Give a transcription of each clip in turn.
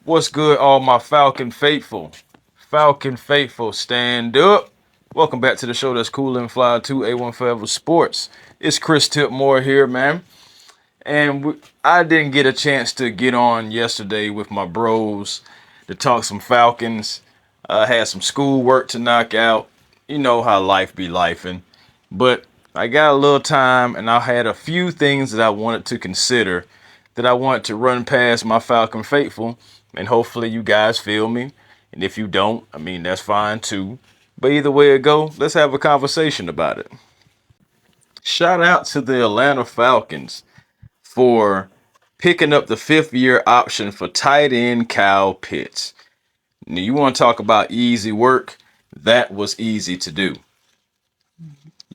What's good, all my Falcon faithful? Falcon faithful, stand up. Welcome back to the show that's cool and fly to A1 Forever Sports. It's Chris Tipmore here, man. And I didn't get a chance to get on yesterday with my bros to talk some Falcons. I had some school work to knock out. You know how life be lifing. But I got a little time and I had a few things that I wanted to consider, that I wanted to run past my Falcon faithful. And hopefully you guys feel me. And if you don't, I mean, that's fine too. But either way it go, let's have a conversation about it. Shout out to the Atlanta Falcons for picking up the fifth-year option for tight end Kyle Pitts. Now, you want to talk about easy work? That was easy to do.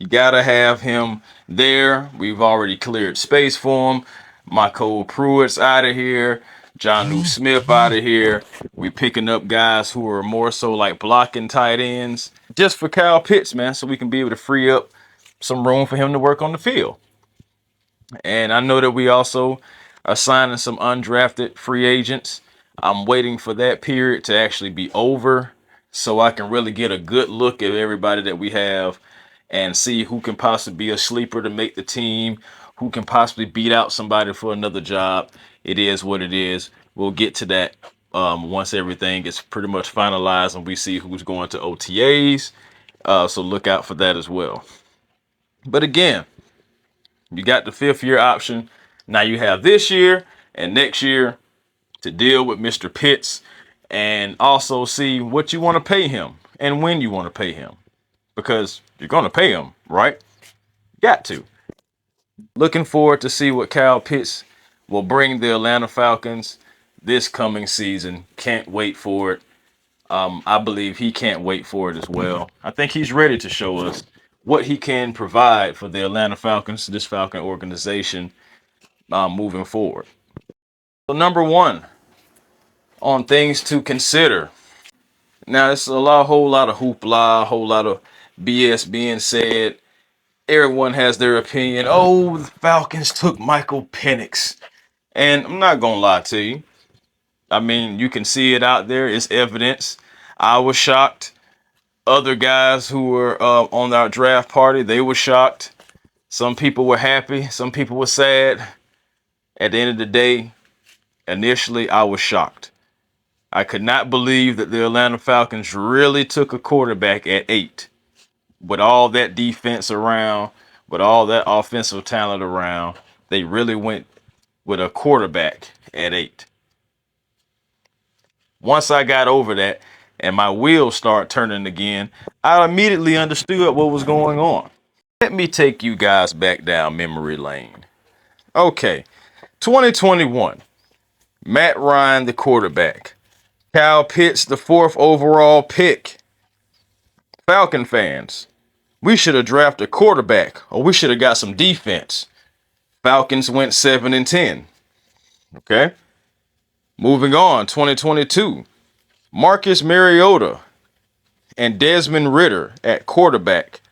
You got to have him there. We've already cleared space for him. Michael Pruitt's out of here. Jonnu Smith out of here. We picking up guys who are more so like blocking tight ends just for Kyle Pitts, man, so we can be able to free up some room for him to work on the field. And I know that we also are signing some undrafted free agents. I'm waiting for that period to actually be over so I can really get a good look at everybody that we have and see who can possibly be a sleeper to make the team, who can possibly beat out somebody for another job. It is what it is. We'll get to that once everything gets pretty much finalized and we see who's going to OTAs. So look out for that as well. But again, you got the fifth-year option. Now you have this year and next year to deal with Mr. Pitts and also see what you want to pay him and when you want to pay him. Because you're going to pay him, right? Got to. Looking forward to see what Kyle Pitts will bring the Atlanta Falcons this coming season. Can't wait for it. I believe he can't wait for it as well. I think he's ready to show us what he can provide for the Atlanta Falcons, this Falcon organization, moving forward. So number one on things to consider. Now, it's a whole lot of hoopla, a whole lot of BS being said. Everyone has their opinion. Oh, the Falcons took Michael Penix. And I'm not going to lie to you. I mean, you can see it out there. It's evidence. I was shocked. Other guys who were on our draft party, they were shocked. Some people were happy. Some people were sad. At the end of the day, initially, I was shocked. I could not believe that the Atlanta Falcons really took a quarterback at 8. With all that defense around, with all that offensive talent around, they really went with a quarterback at 8. Once I got over that and my wheels start turning again, I immediately understood what was going on. Let me take you guys back down memory lane. Okay, 2021, Matt Ryan, the quarterback. Kyle Pitts, the 4th overall pick. Falcon fans, we should have drafted a quarterback, or we should have got some defense. Falcons went 7-10. Okay. Moving on, 2022. Marcus Mariota and Desmond Ridder at quarterback.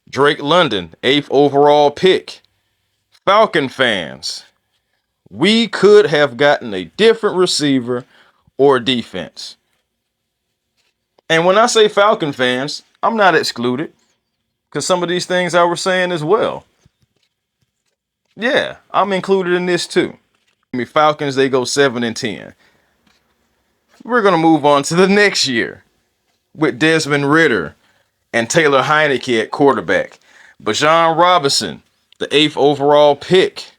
Drake London, 8th overall pick. Falcon fans, we could have gotten a different receiver or defense. And when I say Falcon fans, I'm not excluded, because some of these things I was saying as well. Yeah, I'm included in this too. Falcons, they go 7-10. We're going to move on to the next year with Desmond Ridder and Taylor Heineke at quarterback. Bijan Robinson, the 8th overall pick.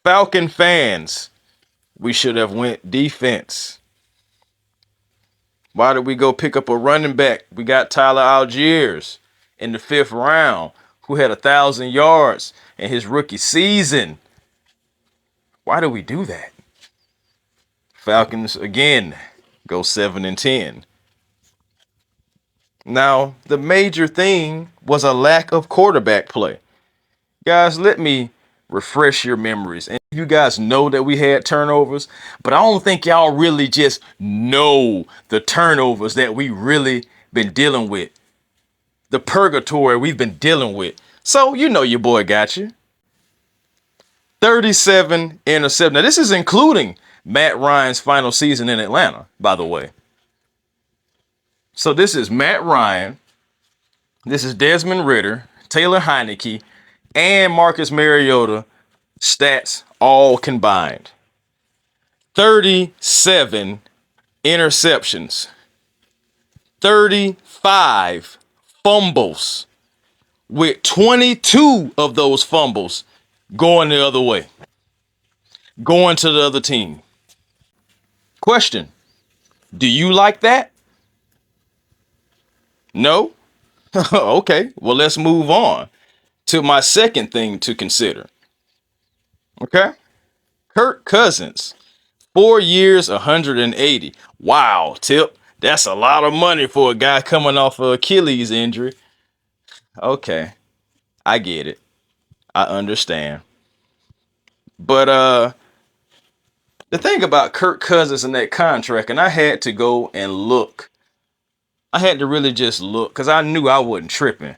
Falcon fans, we should have went defense. Why did we go pick up a running back? We got Tyler Algiers in the 5th round, who had 1,000 yards in his rookie season. Why did we do that? Falcons, again, go 7-10. Now, the major thing was a lack of quarterback play. Guys, let me refresh your memories. And you guys know that we had turnovers, but I don't think y'all really just know the turnovers that we really been dealing with. The purgatory we've been dealing with. So, you know your boy got you. 37 interceptions. Now, this is including Matt Ryan's final season in Atlanta, by the way. So this is Matt Ryan. This is Desmond Ridder, Taylor Heineke, and Marcus Mariota stats all combined. 37 interceptions. 35 fumbles, with 22 of those fumbles going the other way, going to the other team. Question, do you like that? No? Okay, well, let's move on to my second thing to consider. Okay? Kirk Cousins, 4 years, 180. Wow, Tip, that's a lot of money for a guy coming off an Achilles injury. Okay, I get it. I understand. But the thing about Kirk Cousins and that contract, and I had to go and look. I had to really just look because I knew I wasn't tripping.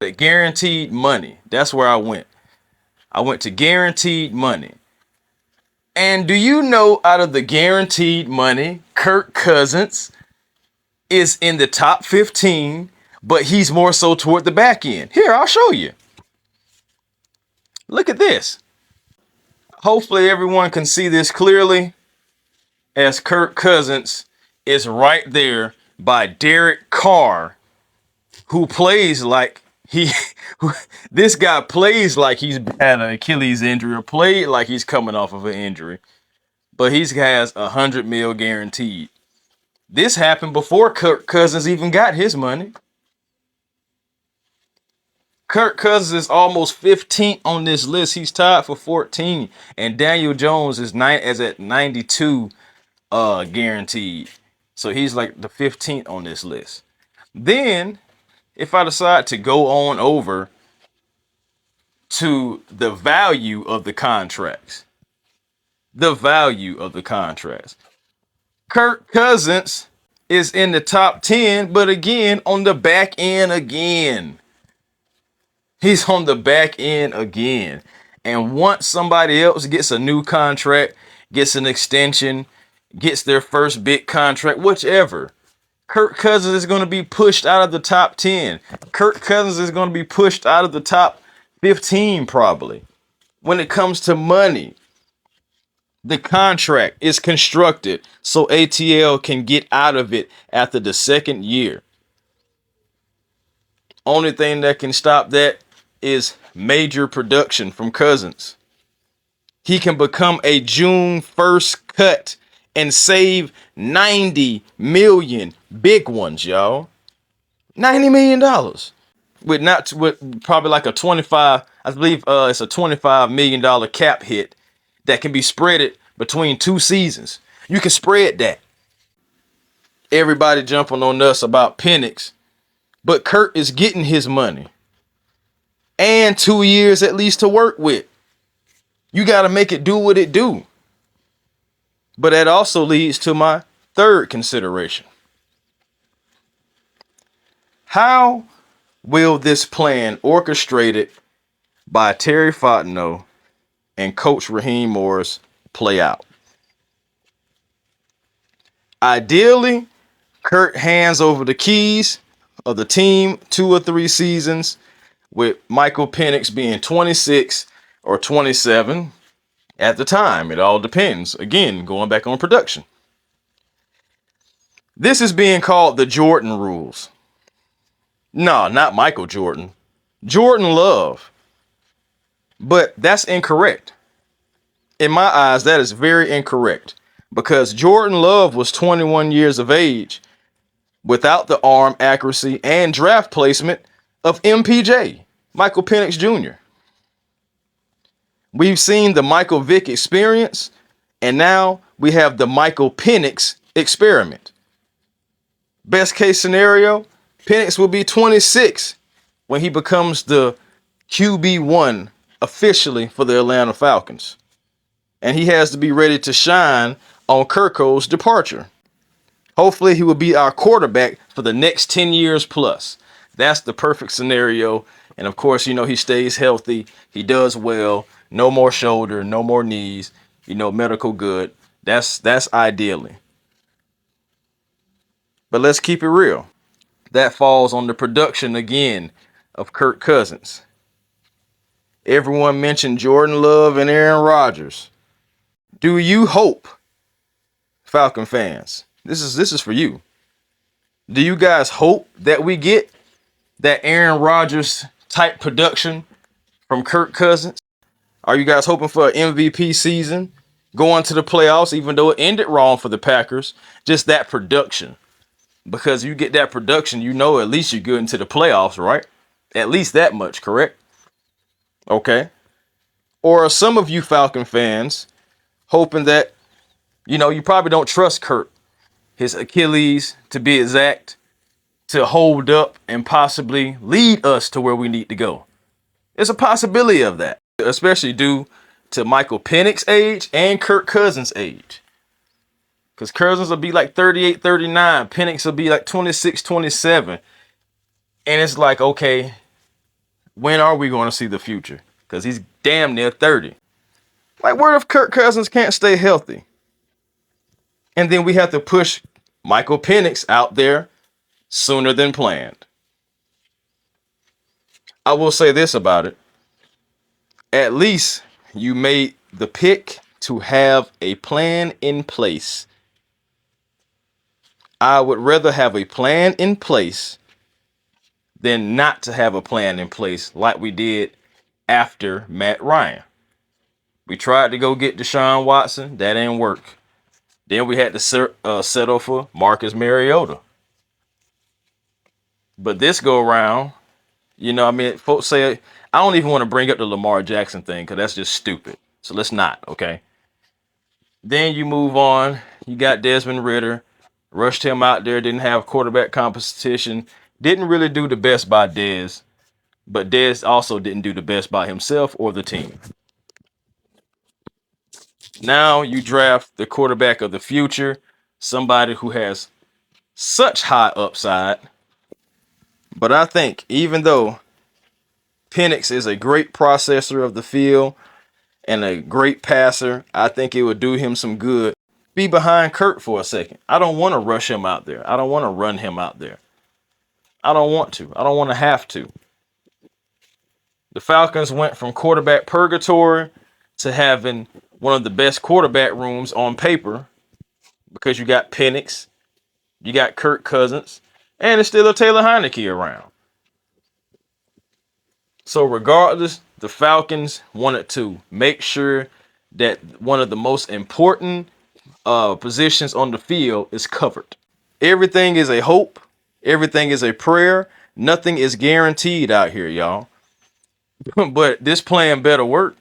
The guaranteed money, that's where I went. I went to guaranteed money. And do you know, out of the guaranteed money, Kirk Cousins is in the top 15, but he's more so toward the back end. Here, I'll show you. Look at this. Hopefully everyone can see this clearly, as Kirk Cousins is right there by Derek Carr, who plays like this guy plays like he's had an Achilles injury or played like he's coming off of an injury, but he has $100 million guaranteed. This happened before Kirk Cousins even got his money. Kirk Cousins is almost 15th on this list. He's tied for 14, and Daniel Jones is at 92 guaranteed. So he's like the 15th on this list. Then, if I decide to go on over to the value of the contracts, Kirk Cousins is in the top 10, but again, on the back end again. He's on the back end again. And once somebody else gets a new contract, gets an extension, gets their first big contract, whichever, Kirk Cousins is going to be pushed out of the top 10. Kirk Cousins is going to be pushed out of the top 15 probably. When it comes to money, the contract is constructed so ATL can get out of it after the second year. Only thing that can stop that is major production from Cousins. He can become a June 1st cut and save $90 million. Big ones, y'all. $90 million. With probably like a 25, I believe it's a $25 million cap hit that can be spread between 2 seasons. You can spread that. Everybody jumping on us about Penix, but Kurt is getting his money and 2 years at least to work with. You got to make it do what it do. But that also leads to my third consideration. How will this plan orchestrated by Terry Fontenot and Coach Raheem Morris play out? Ideally, Kurt hands over the keys of the team 2 or 3 seasons, with Michael Penix being 26 or 27 at the time. It all depends. Again, going back on production. This is being called the Jordan rules. No, not Michael Jordan. Jordan Love. But that's incorrect. In my eyes, that is very incorrect. Because Jordan Love was 21 years of age without the arm accuracy and draft placement of MPJ, Michael Penix Jr. We've seen the Michael Vick experience, and now we have the Michael Penix experiment. Best case scenario, Penix will be 26 when he becomes the QB1 officially for the Atlanta Falcons. And he has to be ready to shine on Kirko's departure. Hopefully he will be our quarterback for the next 10 years plus. That's the perfect scenario. And of course, he stays healthy. He does well. No more shoulder, no more knees, medical good. That's ideally. But let's keep it real. That falls on the production again of Kirk Cousins. Everyone mentioned Jordan Love and Aaron Rodgers. Do you hope, Falcon fans? This is for you. Do you guys hope that we get that Aaron Rodgers type production from Kirk Cousins? Are you guys hoping for an MVP season, going to the playoffs, even though it ended wrong for the Packers? Just that production. Because you get that production, you know at least you're good into the playoffs, right? At least that much, correct? Okay. Or are some of you Falcon fans hoping that, you probably don't trust Kirk, his Achilles to be exact, to hold up and possibly lead us to where we need to go? There's a possibility of that, especially due to Michael Penix age and Kirk Cousins age. Because Cousins will be like 38, 39. Penix will be like 26, 27. And it's like, okay, when are we going to see the future? Because he's damn near 30. Like, what if Kirk Cousins can't stay healthy? And then we have to push Michael Penix out there sooner than planned. I will say this about it. At least you made the pick to have a plan in place. I would rather have a plan in place than not to have a plan in place like we did after Matt Ryan. We tried to go get Deshaun Watson. That didn't work. Then we had to settle for Marcus Mariota. But this go around, folks say, I don't even want to bring up the Lamar Jackson thing because that's just stupid. So let's not, okay? Then you move on. You got Desmond Ridder. Rushed him out there. Didn't have quarterback competition. Didn't really do the best by Dez. But Dez also didn't do the best by himself or the team. Now you draft the quarterback of the future. Somebody who has such high upside. But I think even though Penix is a great processor of the field and a great passer, I think it would do him some good. Be behind Kirk for a second. I don't want to rush him out there. I don't want to run him out there. I don't want to. I don't want to have to. The Falcons went from quarterback purgatory to having one of the best quarterback rooms on paper because you got Penix, you got Kirk Cousins, and it's still a Taylor Heineke around. So regardless, the Falcons wanted to make sure that one of the most important positions on the field is covered. Everything is a hope. Everything is a prayer. Nothing is guaranteed out here, y'all. But this plan better work.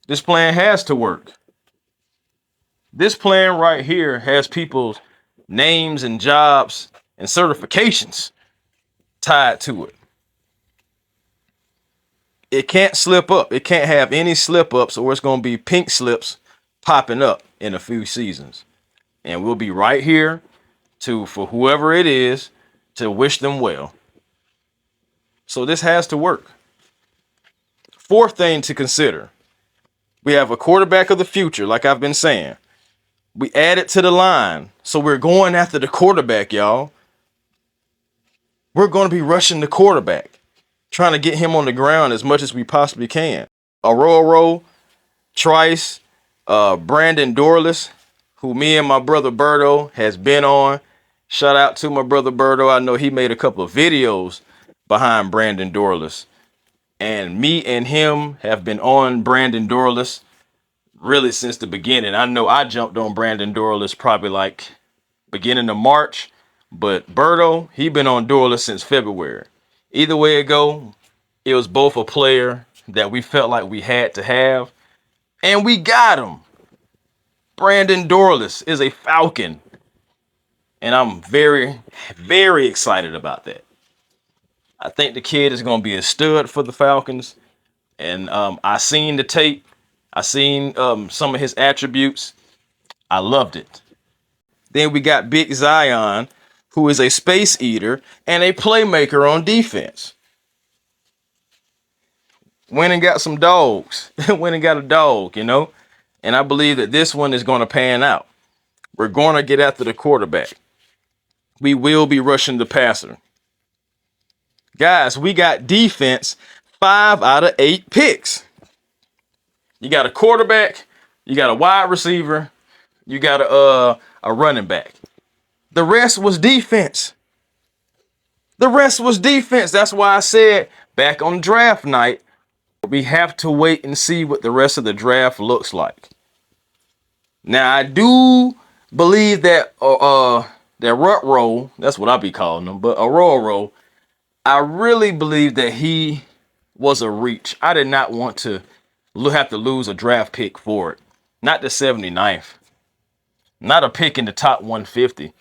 This plan has to work. This plan right here has people's names and jobs and certifications tied to it. It can't slip up. It can't have any slip ups or it's going to be pink slips popping up in a few seasons. And we'll be right here for whoever it is to wish them well. So this has to work. Fourth thing to consider. We have a quarterback of the future, like I've been saying. We added to the line. So we're going after the quarterback, y'all. We're going to be rushing the quarterback, trying to get him on the ground as much as we possibly can. Arroyo, Trice, Brandon Dorless, who me and my brother Berto has been on. Shout out to my brother Berto. I know he made a couple of videos behind Brandon Dorless. And me and him have been on Brandon Dorless really since the beginning. I know I jumped on Brandon Dorless probably like beginning of March. But Berto, he been on Dorless since February. Either way it go, it was both a player that we felt like we had to have. And we got him. Brandon Dorless is a Falcon. And I'm very, very excited about that. I think the kid is going to be a stud for the Falcons. And I seen the tape. I seen some of his attributes. I loved it. Then we got Big Zion, who is a space eater and a playmaker on defense. Went and got some dogs. Went and got a dog, And I believe that this one is going to pan out. We're going to get after the quarterback. We will be rushing the passer. Guys, we got defense 5 out of 8 picks. You got a quarterback, you got a wide receiver, you got a running back. The rest was defense. The rest was defense. That's why I said back on draft night, we have to wait and see what the rest of the draft looks like. Now, I do believe that that rut roll, that's what I be calling them, but Aurora, I really believe that he was a reach. I did not want to have to lose a draft pick for it. Not the 79th. Not a pick in the top 150.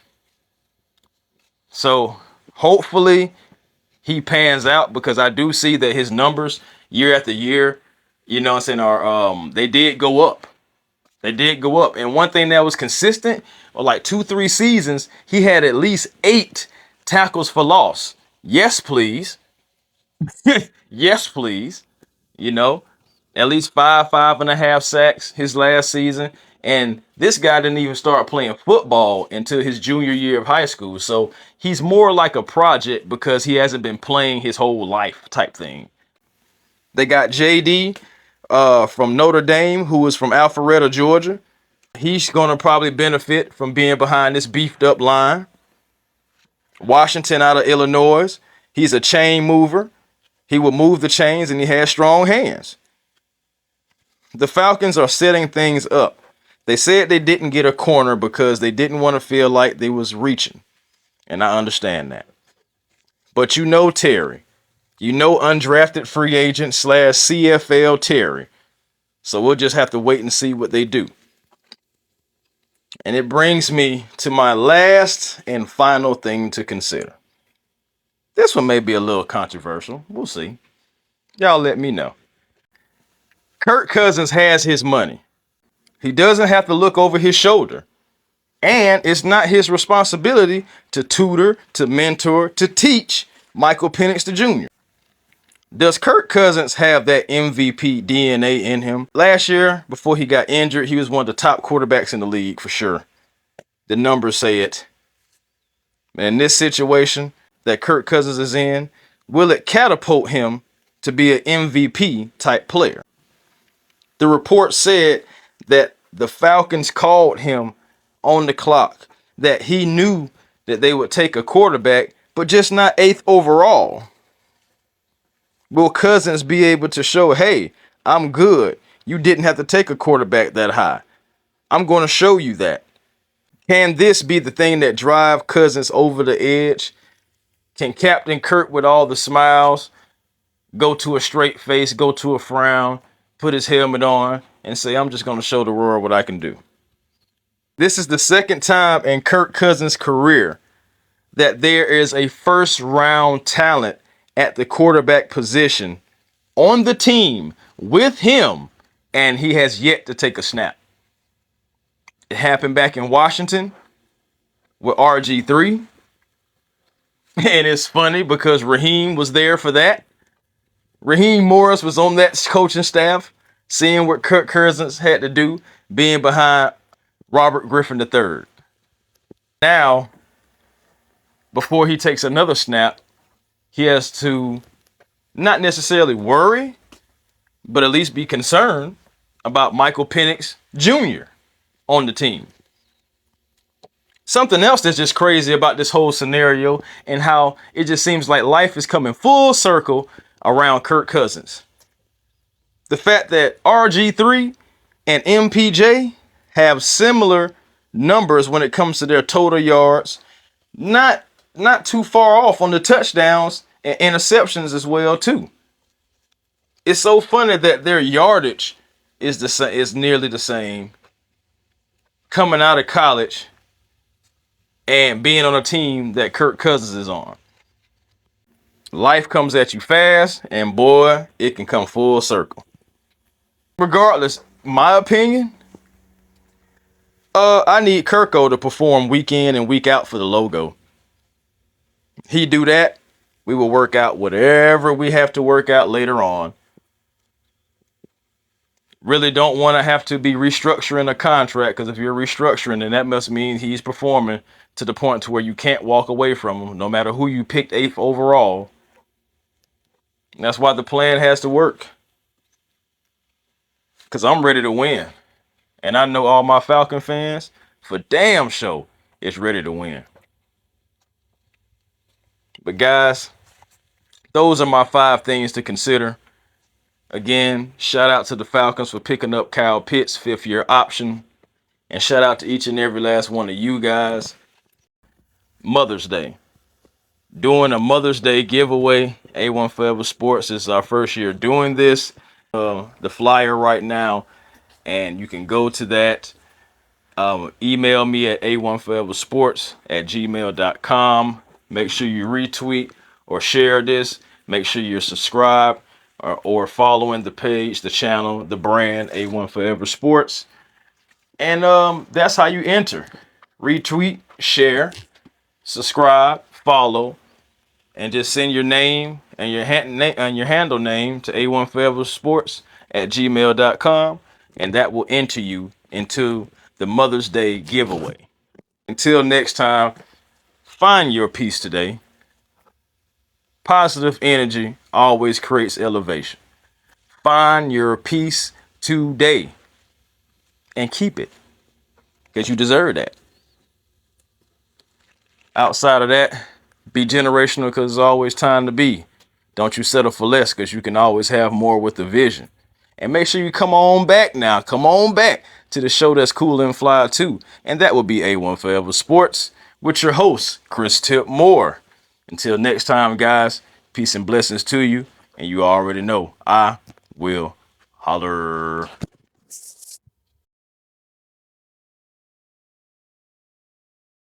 So hopefully he pans out, because I do see that his numbers year after year, you know what I'm saying, are they did go up. They did go up. And one thing that was consistent, or like 2-3 seasons, he had at least 8 tackles for loss. Yes, please. Yes, please. You know, at least 5.5 sacks his last season. And this guy didn't even start playing football until his junior year of high school. So he's more like a project because he hasn't been playing his whole life type thing. They got JD from Notre Dame, who is from Alpharetta, Georgia. He's going to probably benefit from being behind this beefed up line. Washington out of Illinois. He's a chain mover. He will move the chains and he has strong hands. The Falcons are setting things up. They said they didn't get a corner because they didn't want to feel like they was reaching. And I understand that. But you know Terry. You know undrafted free agent / CFL Terry. So we'll just have to wait and see what they do. And it brings me to my last and final thing to consider. This one may be a little controversial. We'll see. Y'all let me know. Kirk Cousins has his money. He doesn't have to look over his shoulder. And it's not his responsibility to tutor, to mentor, to teach Michael Penix Jr. Does Kirk Cousins have that MVP DNA in him? Last year, before he got injured, he was one of the top quarterbacks in the league for sure. The numbers say it. And in this situation that Kirk Cousins is in, will it catapult him to be an MVP type player? The report said that the Falcons called him on the clock, that he knew that they would take a quarterback, but just not 8th overall. Will Cousins be able to show, hey, I'm good. You didn't have to take a quarterback that high. I'm going to show you that. Can this be the thing that drive Cousins over the edge? Can Captain Kirk, with all the smiles, go to a straight face, go to a frown, put his helmet on, and say, I'm just going to show the world what I can do? This is the second time in Kirk Cousins' career that there is a first-round talent at the quarterback position on the team with him, and he has yet to take a snap. It happened back in Washington with RG3. And it's funny because Raheem was there for that. Raheem Morris was on that coaching staff, seeing what Kirk Cousins had to do, being behind Robert Griffin III. Now, before he takes another snap, he has to not necessarily worry, but at least be concerned about Michael Penix Jr. on the team. Something else that's just crazy about this whole scenario and how it just seems like life is coming full circle around Kirk Cousins. The fact that RG3 and MPJ have similar numbers when it comes to their total yards, not too far off on the touchdowns and interceptions as well too. It's so funny that their yardage is nearly the same coming out of college and being on a team that Kirk Cousins is on. Life comes at you fast, and boy, it can come full circle. Regardless, my opinion, I need Kirko to perform week in and week out for the logo. He do that, we will work out whatever we have to work out later on. Really don't want to have to be restructuring a contract, because if you're restructuring, then that must mean he's performing to the point to where you can't walk away from him, no matter who you picked 8th overall. And that's why the plan has to work. Because I'm ready to win. And I know all my Falcon fans, for damn sure, is ready to win. But guys, those are my 5 things to consider. Again, shout out to the Falcons for picking up Kyle Pitts, 5th-year option. And shout out to each and every last one of you guys. Mother's Day. Doing a Mother's Day giveaway. A1 Forever Sports is our first year doing this. The flyer right now. And you can go to that. Email me at a1foreversports@gmail.com. Make sure you retweet or share this. Make sure you're subscribed or following the page, the channel, the brand, A1 Forever Sports. And that's how you enter. Retweet, share, subscribe, follow, and just send your name and your handle name to a1foreversports@gmail.com, and that will enter you into the Mother's Day giveaway. Until next time, find your peace today. Positive energy always creates elevation. Find your peace today and keep it, because you deserve that. Outside of that, be generational, because there's always time to be. Don't you settle for less, because you can always have more with the vision. And make sure you come on back now. Come on back to the show that's cool and fly too. And that will be A1 Forever Sports with your host, Chris Tip Moore. Until next time, guys, peace and blessings to you. And you already know, I will holler.